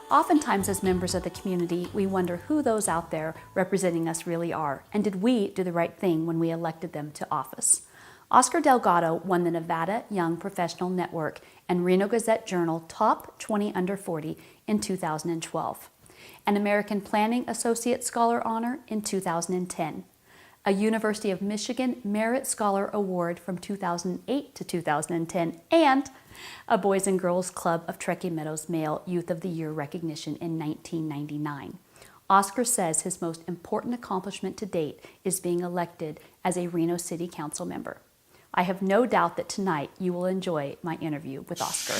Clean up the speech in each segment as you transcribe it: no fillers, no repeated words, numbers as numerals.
Oftentimes as members of the community, we wonder who those out there representing us really are, and did we do the right thing when we elected them to office? Oscar Delgado won the Nevada Young Professional Network and Reno Gazette-Journal Top 20 Under 40 in 2012, an American Planning Associate Scholar Honor in 2010, a University of Michigan Merit Scholar Award from 2008 to 2010, and a Boys and Girls Club of Truckee Meadows Male Youth of the Year recognition in 1999. Oscar says his most important accomplishment to date is being elected as a Reno City Council member. I have no doubt that tonight you will enjoy my interview with Oscar.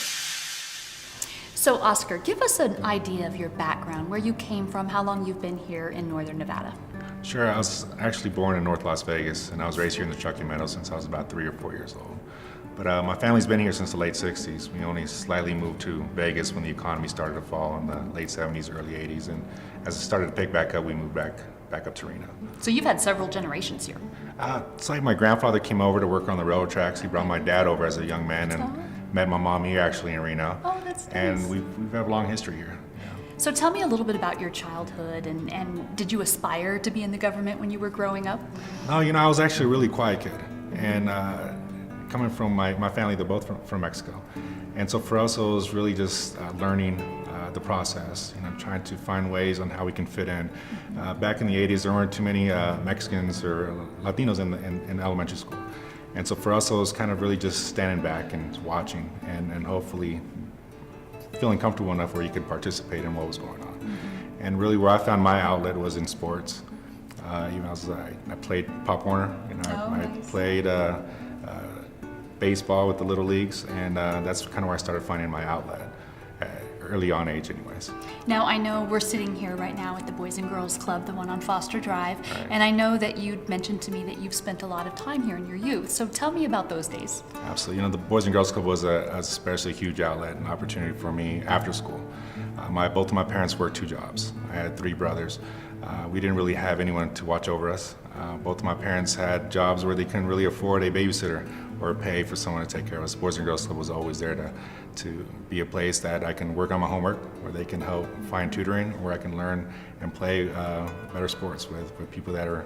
So Oscar, give us an idea of your background, where you came from, how long you've been here in Northern Nevada. Sure, I was actually born in North Las Vegas, and I was raised here in the Truckee Meadows since I was about 3 or 4 years old. But my family's been here since the late 60s. We only slightly moved to Vegas when the economy started to fall in the late 70s, early 80s, and as it started to pick back up, we moved back up to Reno. So you've had several generations here. It's like my grandfather came over to work on the railroad tracks. He brought my dad over as a young man and met my mom here actually in Reno. Oh, that's nice. And we've had a long history here. So tell me a little bit about your childhood, and did you aspire to be in the government when you were growing up? No, I was actually a really quiet kid. And coming from my family, they're both from Mexico. And so for us, it was really just learning the process, trying to find ways on how we can fit in. Back in the 80s, there weren't too many Mexicans or Latinos in elementary school. And so for us, it was kind of really just standing back and watching and hopefully feeling comfortable enough where you could participate in what was going on. Mm-hmm. And really where I found my outlet was in sports. I played Pop Warner, I played baseball with the Little Leagues, and that's kind of where I started finding my outlet, early on age anyways. Now I know we're sitting here right now at the Boys and Girls Club, the one on Foster Drive, right. And I know that you'd mentioned to me that you've spent a lot of time here in your youth, so tell me about those days. Absolutely, the Boys and Girls Club was especially a huge outlet and opportunity for me after school. Both of my parents worked 2 jobs. I had 3 brothers. We didn't really have anyone to watch over us. Both of my parents had jobs where they couldn't really afford a babysitter or pay for someone to take care of us. Boys and Girls Club was always there to be a place that I can work on my homework, where they can help find tutoring, where I can learn and play better sports with people that are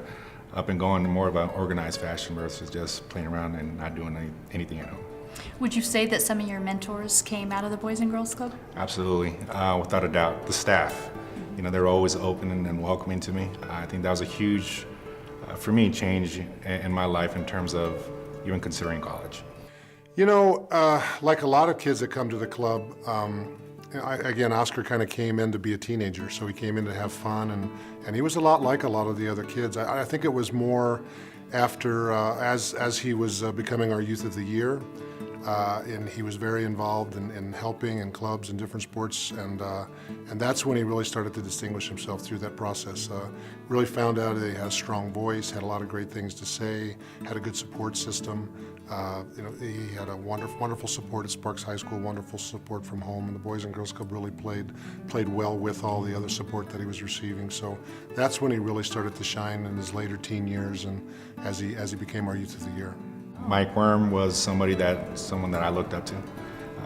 up and going in more of an organized fashion versus just playing around and not doing anything at home. Would you say that some of your mentors came out of the Boys and Girls Club? Absolutely, without a doubt. The staff, they were always open and welcoming to me. I think that was a huge, for me, change in my life in terms of even considering college. Like a lot of kids that come to the club, again, Oscar kind of came in to be a teenager, so he came in to have fun, and he was a lot like a lot of the other kids. I think it was more after, as he was becoming our Youth of the Year, and he was very involved in helping in clubs and different sports, and that's when he really started to distinguish himself through that process. Really found out that he had a strong voice, had a lot of great things to say, had a good support system. He had a wonderful support at Sparks High School, wonderful support from home, and the Boys and Girls Club really played well with all the other support that he was receiving. So that's when he really started to shine in his later teen years, and as he became our Youth of the Year. Mike Worm was someone that I looked up to.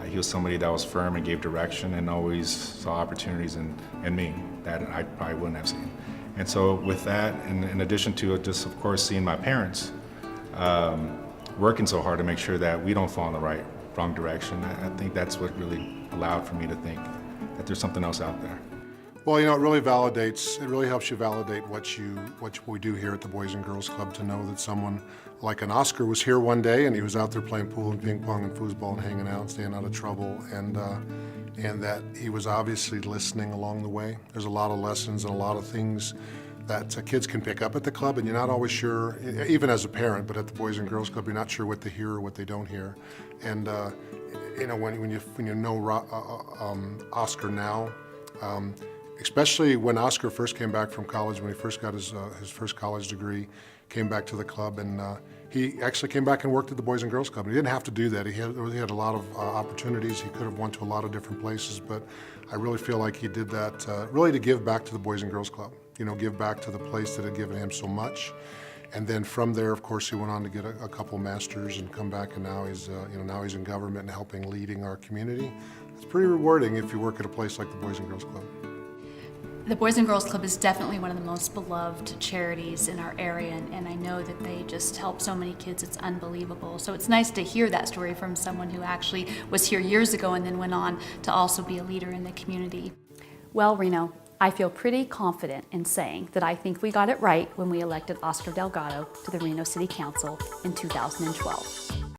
He was somebody that was firm and gave direction and always saw opportunities in me that I probably wouldn't have seen. And so with that, and in addition to it, just of course seeing my parents working so hard to make sure that we don't fall in the wrong direction, I think that's what really allowed for me to think that there's something else out there. Well, it really helps you validate what we do here at the Boys and Girls Club, to know that someone like an Oscar was here one day and he was out there playing pool and ping pong and foosball and hanging out and staying out of trouble, and that he was obviously listening along the way. There's a lot of lessons and a lot of things that kids can pick up at the club, and you're not always sure, even as a parent, but at the Boys and Girls Club, you're not sure what they hear or what they don't hear. And when you know Oscar now, especially when Oscar first came back from college, when he first got his first college degree, came back to the club, and he actually came back and worked at the Boys and Girls Club. He didn't have to do that. He had a lot of opportunities. He could have went to a lot of different places, but I really feel like he did that really to give back to the Boys and Girls Club. Give back to the place that had given him so much. And then from there, of course, he went on to get a couple masters and come back, and now he's in government and leading our community. it's pretty rewarding if you work at a place like the Boys and Girls Club. The Boys and Girls Club is definitely one of the most beloved charities in our area, and I know that they just help so many kids. It's unbelievable. So it's nice to hear that story from someone who actually was here years ago and then went on to also be a leader in the community. Well, Reno, I feel pretty confident in saying that I think we got it right when we elected Oscar Delgado to the Reno City Council in 2012.